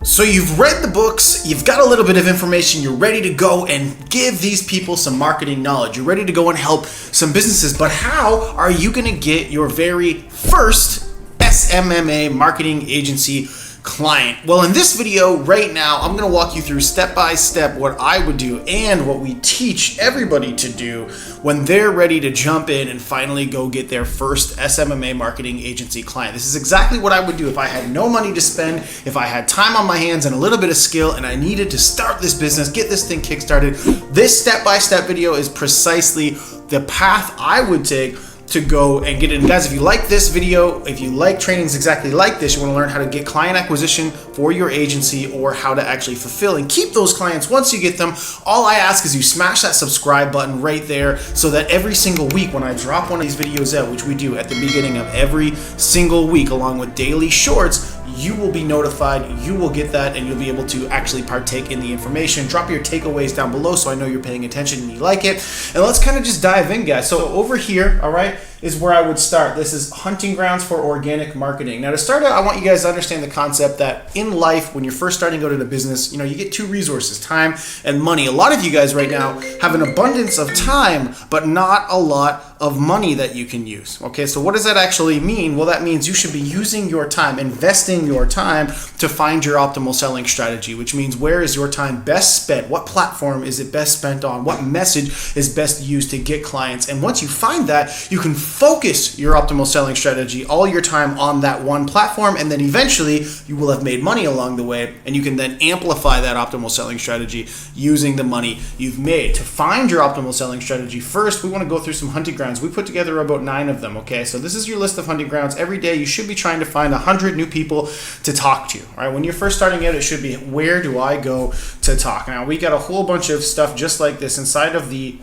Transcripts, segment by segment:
So you've read the books, you've got a little bit of information, you're ready to go and give these people some marketing knowledge. You're ready to go and help some businesses, but how are you going to get your very first SMMA marketing agency client? Well, in this video right now, I'm going to walk you through step by step what I would do and what we teach everybody to do when they're ready to jump in and finally go get their first SMMA marketing agency client. This is exactly what I would do if I had no money to spend, if I had time on my hands and a little bit of skill and I needed to start this business, get this thing kickstarted. This step-by-step video is precisely the path I would take to go and get it. And guys, if you like this video, if you like trainings exactly like this, you want to learn how to get client acquisition for your agency or how to actually fulfill and keep those clients once you get them, all I ask is you smash that subscribe button right there so that every single week when I drop one of these videos out, which we do at the beginning of every single week along with daily shorts, you will be notified, you will get that, and you'll be able to actually partake in the information. Drop your takeaways down below so I know you're paying attention and you like it. And let's kind of just dive in, guys. So over here, all right, is where I would start. This is hunting grounds for organic marketing. Now to start out, I want you guys to understand the concept that in life, when you're first starting out in a business, you get two resources, time and money. A lot of you guys right now have an abundance of time, but not a lot of money that you can use. Okay, so what does that actually mean? Well, that means you should be using your time, investing your time to find your optimal selling strategy, which means where is your time best spent? What platform is it best spent on? What message is best used to get clients? And once you find that, you can focus your optimal selling strategy, all your time on that one platform, and then eventually you will have made money along the way, and you can then amplify that optimal selling strategy using the money you've made. To find your optimal selling strategy, first we want to go through some hunting grounds. We put together about 9 of them, okay? So this is your list of hunting grounds. Every day you should be trying to find 100 new people to talk to, all right? When you're first starting out, it should be, where do I go to talk? Now, we got a whole bunch of stuff just like this inside of the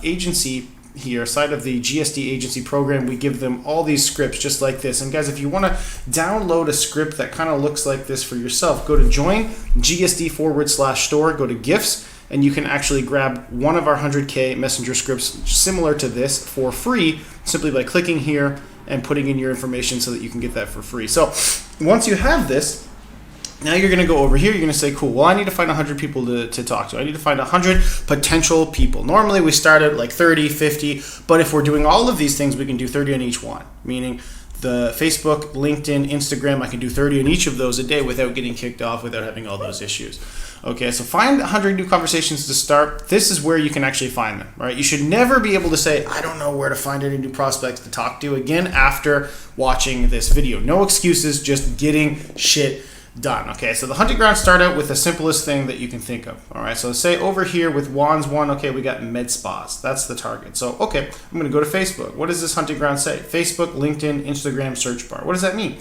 agency here, side of the GSD agency program. We give them all these scripts just like this. And guys, if you want to download a script that kind of looks like this for yourself, go to join GSD/store, go to gifts, and you can actually grab one of our 100K messenger scripts similar to this for free simply by clicking here and putting in your information so that you can get that for free. So once you have this, now you're going to go over here, you're going to say, cool, well, I need to find 100 people to talk to. I need to find 100 potential people. Normally we start at like 30, 50, but if we're doing all of these things, we can do 30 on each one, meaning the Facebook, LinkedIn, Instagram, I can do 30 on each of those a day without getting kicked off, without having all those issues. Okay, so find 100 new conversations to start. This is where you can actually find them, right? You should never be able to say, I don't know where to find any new prospects to talk to, again, after watching this video. No excuses, just getting shit done. Okay, so the hunting grounds start out with the simplest thing that you can think of. All right, so say over here with wands 1, okay, we got med spas. That's the target. So, okay, I'm going to go to Facebook. What does this hunting ground say? Facebook, LinkedIn, Instagram, search bar. What does that mean?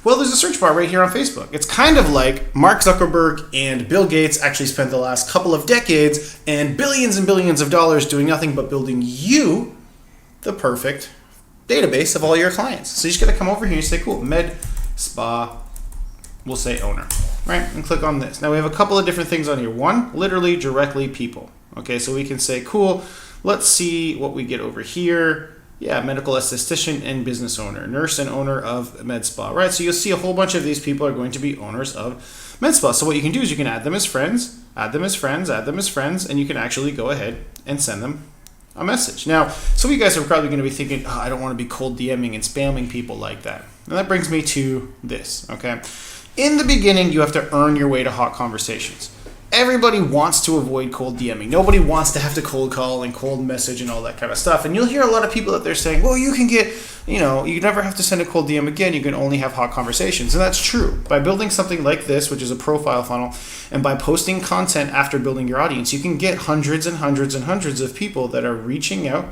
Well, there's a search bar right here on Facebook. It's kind of like Mark Zuckerberg and Bill Gates actually spent the last couple of decades and billions of dollars doing nothing but building you the perfect database of all your clients. So you just got to come over here and say, cool, med spa, we'll say owner, right? And click on this. Now we have a couple of different things on here. One, literally directly people. Okay, so we can say, cool, let's see what we get over here. Yeah, medical esthetician and business owner, nurse and owner of med spa, right? So you'll see a whole bunch of these people are going to be owners of med spa. So what you can do is you can add them as friends, add them as friends, add them as friends, and you can actually go ahead and send them a message. Now, some of you guys are probably going to be thinking, oh, I don't want to be cold DMing and spamming people like that. And that brings me to this, okay? In the beginning, you have to earn your way to hot conversations. Everybody wants to avoid cold DMing. Nobody wants to have to cold call and cold message and all that kind of stuff. And you'll hear a lot of people that they're saying, well, you can get, you never have to send a cold DM again. You can only have hot conversations. And that's true. By building something like this, which is a profile funnel, and by posting content after building your audience, you can get hundreds and hundreds and hundreds of people that are reaching out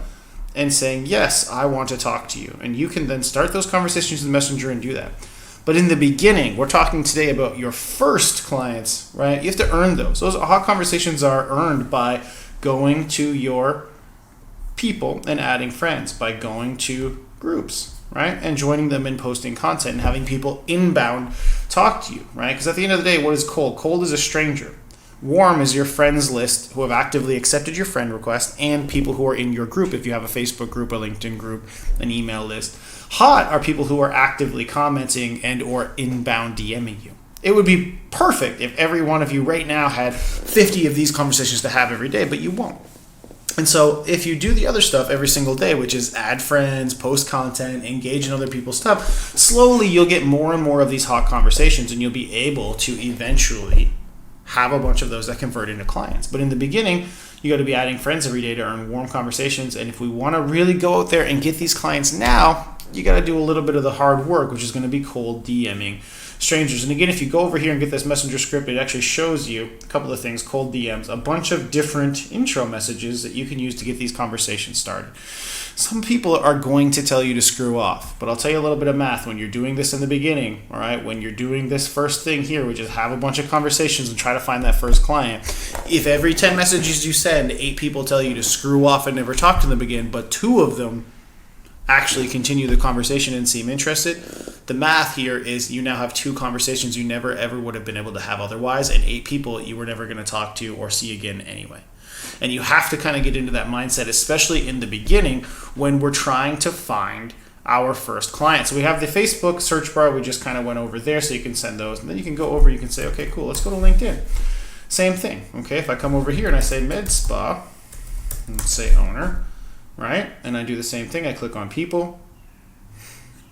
and saying, yes, I want to talk to you. And you can then start those conversations in Messenger and do that. But in the beginning, we're talking today about your first clients, right? You have to earn those. Those hot conversations are earned by going to your people and adding friends, by going to groups, right? And joining them and posting content and having people inbound talk to you, right? Because at the end of the day, what is cold? Cold is a stranger. Warm is your friends list who have actively accepted your friend request and people who are in your group if you have a Facebook group, a LinkedIn group, an email list. Hot are people who are actively commenting and or inbound DMing you. It would be perfect if every one of you right now had 50 of these conversations to have every day, but you won't. And so if you do the other stuff every single day, which is add friends, post content, engage in other people's stuff, slowly you'll get more and more of these hot conversations, and you'll be able to eventually have a bunch of those that convert into clients. But in the beginning, you got to be adding friends every day to earn warm conversations. And if we want to really go out there and get these clients now, you got to do a little bit of the hard work, which is going to be cold DMing strangers. And again, if you go over here and get this messenger script, it actually shows you a couple of things: cold DMs, a bunch of different intro messages that you can use to get these conversations started. Some people are going to tell you to screw off, but I'll tell you a little bit of math. When you're doing this in the beginning, all right, when you're doing this first thing here, which is have a bunch of conversations and try to find that first client, if every 10 messages you send, 8 people tell you to screw off and never talk to them again, but 2 of them actually continue the conversation and seem interested, the math here is you now have 2 conversations you never ever would have been able to have otherwise, and 8 people you were never going to talk to or see again anyway. And you have to kind of get into that mindset, especially in the beginning when we're trying to find our first client. So we have the Facebook search bar. We just kind of went over there, so you can send those, and then you can go over, you can say, okay, cool, let's go to LinkedIn. Same thing. Okay, if I come over here and I say med spa and say owner, right? And I do the same thing. I click on people.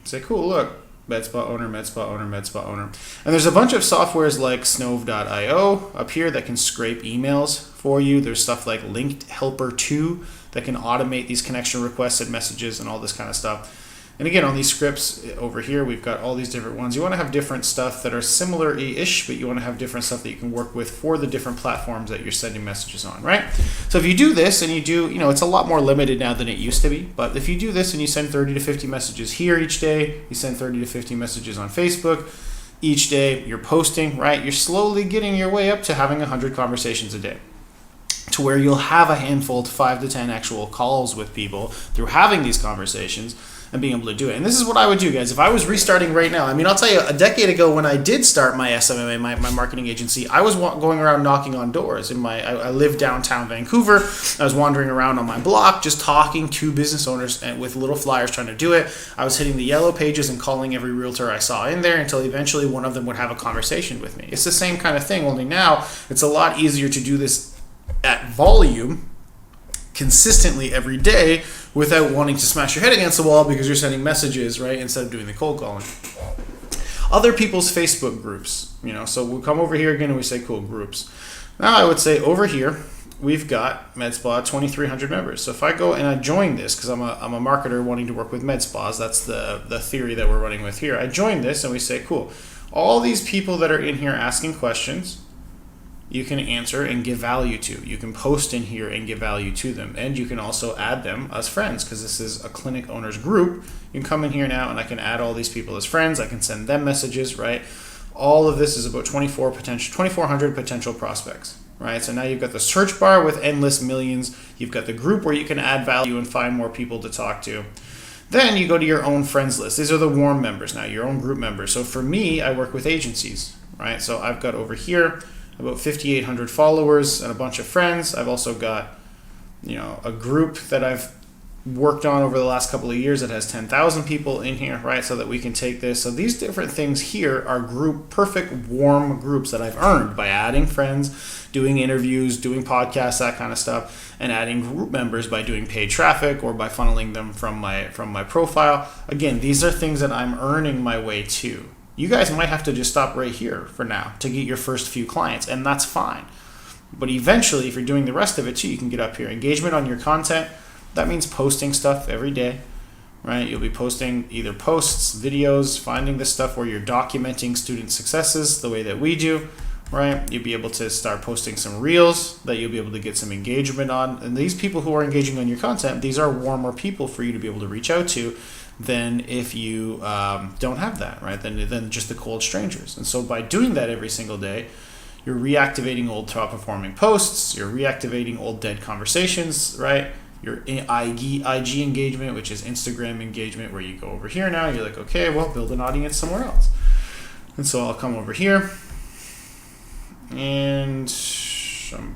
Say, cool, look, med spa owner, med spa owner, med spa owner. And there's a bunch of softwares like Snove.io up here that can scrape emails for you. There's stuff like Linked Helper 2 that can automate these connection requests and messages and all this kind of stuff. And again, on these scripts over here, we've got all these different ones. You want to have different stuff that are similar-ish, but you want to have different stuff that you can work with for the different platforms that you're sending messages on, right? So if you do this and you do, it's a lot more limited now than it used to be, but if you do this and you send 30 to 50 messages here each day, you send 30 to 50 messages on Facebook each day, you're posting, right? You're slowly getting your way up to having 100 conversations a day, to where you'll have a handful to 5 to 10 actual calls with people through having these conversations and being able to do it. And this is what I would do, guys. If I was restarting right now, I'll tell you, a decade ago when I did start my SMMA, my marketing agency, I was going around knocking on doors. I lived downtown Vancouver. I was wandering around on my block just talking to business owners and with little flyers trying to do it. I was hitting the yellow pages and calling every realtor I saw in there until eventually one of them would have a conversation with me. It's the same kind of thing, only now it's a lot easier to do this at volume consistently every day without wanting to smash your head against the wall because you're sending messages, right, instead of doing the cold calling. Other people's Facebook groups, so we'll come over here again and we say cool, groups. Now I would say over here we've got MedSpa 2,300 members. So if I go and I join this, because I'm a marketer wanting to work with med spas, that's the theory that we're running with here. I join this and we say cool, all these people that are in here asking questions, you can answer and give value to. You can post in here and give value to them. And you can also add them as friends, because this is a clinic owners group. You can come in here now and I can add all these people as friends. I can send them messages, right? All of this is about 2,400 potential prospects, right? So now you've got the search bar with endless millions. You've got the group where you can add value and find more people to talk to. Then you go to your own friends list. These are the warm members now, your own group members. So for me, I work with agencies, right? So I've got over here about 5,800 followers and a bunch of friends. I've also got, a group that I've worked on over the last couple of years that has 10,000 people in here, right? So that we can take this. So these different things here are perfect warm groups that I've earned by adding friends, doing interviews, doing podcasts, that kind of stuff, and adding group members by doing paid traffic or by funneling them from my profile. Again, these are things that I'm earning my way to. You guys might have to just stop right here for now to get your first few clients, and that's fine. But eventually, if you're doing the rest of it too, you can get up here. Engagement on your content, that means posting stuff every day, right? You'll be posting either posts, videos, finding the stuff where you're documenting student successes the way that we do, right? You'll be able to start posting some reels that you'll be able to get some engagement on. And these people who are engaging on your content, these are warmer people for you to be able to reach out to than if you don't have that, right? Than just the cold strangers. And so by doing that every single day, you're reactivating old top performing posts, you're reactivating old dead conversations, right? Your IG engagement, which is Instagram engagement, where you go over here now, you're like, okay, well, build an audience somewhere else. And so I'll come over here, and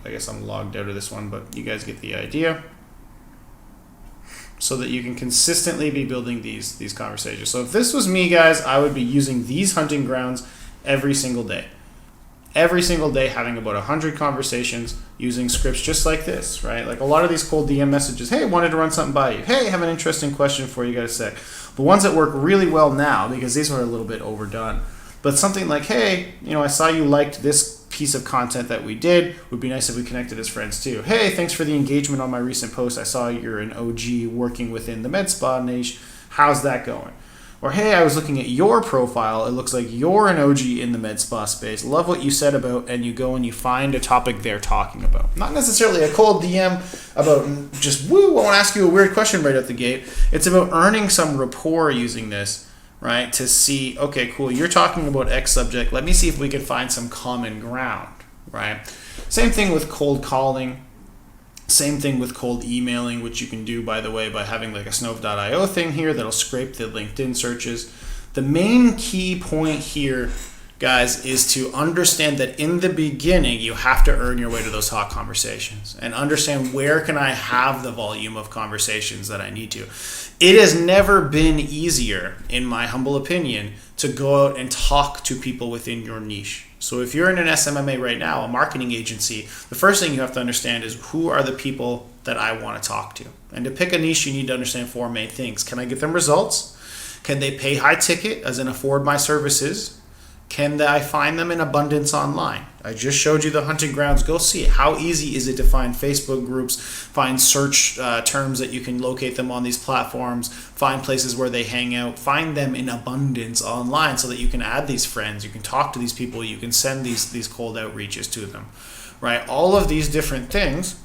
I guess I'm logged out of this one, but you guys get the idea. So that you can consistently be building these conversations. So if this was me, guys, I would be using these hunting grounds every single day. Every single day, having about 100 conversations using scripts just like this, right? Like a lot of these cold DM messages, hey, wanted to run something by you. Hey, have an interesting question for you, got a sec. The ones that work really well now, because these are a little bit overdone, but something like, hey, I saw you liked this piece of content that we did. Would be nice if we connected as friends too. Hey, thanks for the engagement on my recent post. I saw you're an OG working within the med spa niche. How's that going? Or, hey, I was looking at your profile. It looks like you're an OG in the med spa space. Love what you said about, and you go and you find a topic they're talking about. Not necessarily a cold DM about just, I want to ask you a weird question right out the gate. It's about earning some rapport using this, right? To see, okay, cool, you're talking about X subject. Let me see if we can find some common ground, right? Same thing with cold calling. Same thing with cold emailing, which you can do, by the way, by having like a snove.io thing here that'll scrape the LinkedIn searches. The main key point here, guys, is to understand that in the beginning, you have to earn your way to those hot conversations and understand where can I have the volume of conversations that I need to. It has never been easier, in my humble opinion, to go out and talk to people within your niche. So if you're in an SMMA right now, a marketing agency, the first thing you have to understand is who are the people that I want to talk to. And to pick a niche, you need to understand four main things. Can I get them results? Can they pay high ticket, as in afford my services? Can I find them in abundance online? I just showed you the hunting grounds. Go see it. How easy is it to find Facebook groups, find search terms that you can locate them on these platforms, find places where they hang out, find them in abundance online so that you can add these friends, you can talk to these people, you can send these cold outreaches to them, right? All of these different things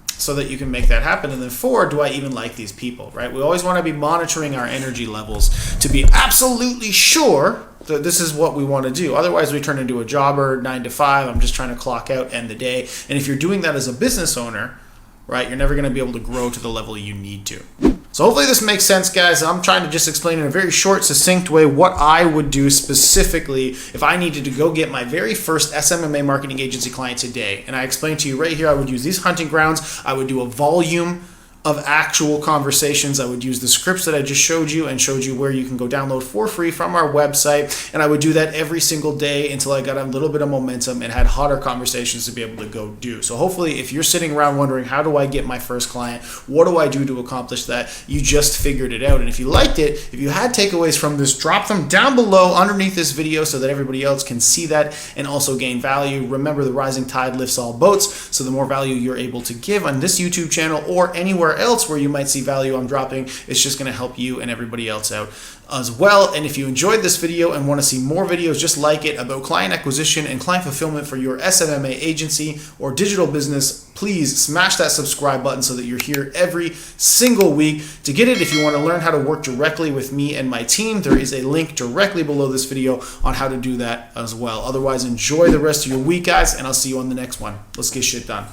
so that you can make that happen. And then four, do I even like these people, right? We always want to be monitoring our energy levels to be absolutely sure that this is what we want to do. Otherwise, we turn into a jobber, 9 to 5. I'm just trying to clock out, end the day. And if you're doing that as a business owner, right, you're never going to be able to grow to the level you need to. So hopefully this makes sense, guys. I'm trying to just explain in a very short, succinct way what I would do specifically if I needed to go get my very first SMMA marketing agency client today. And I explained to you right here, I would use these hunting grounds. I would do a volume of actual conversations. I would use the scripts that I just showed you and showed you where you can go download for free from our website. And I would do that every single day until I got a little bit of momentum and had hotter conversations to be able to go do. So hopefully if you're sitting around wondering, how do I get my first client? What do I do to accomplish that? You just figured it out. And if you liked it, if you had takeaways from this, drop them down below underneath this video so that everybody else can see that and also gain value. Remember, the rising tide lifts all boats. So the more value you're able to give on this YouTube channel or anywhere else where you might see value I'm dropping, it's just going to help you and everybody else out as well. And if you enjoyed this video and want to see more videos just like it about client acquisition and client fulfillment for your SMMA agency or digital business, please smash that subscribe button so that you're here every single week. To get it, if you want to learn how to work directly with me and my team, there is a link directly below this video on how to do that as well. Otherwise, enjoy the rest of your week, guys, and I'll see you on the next one. Let's get shit done.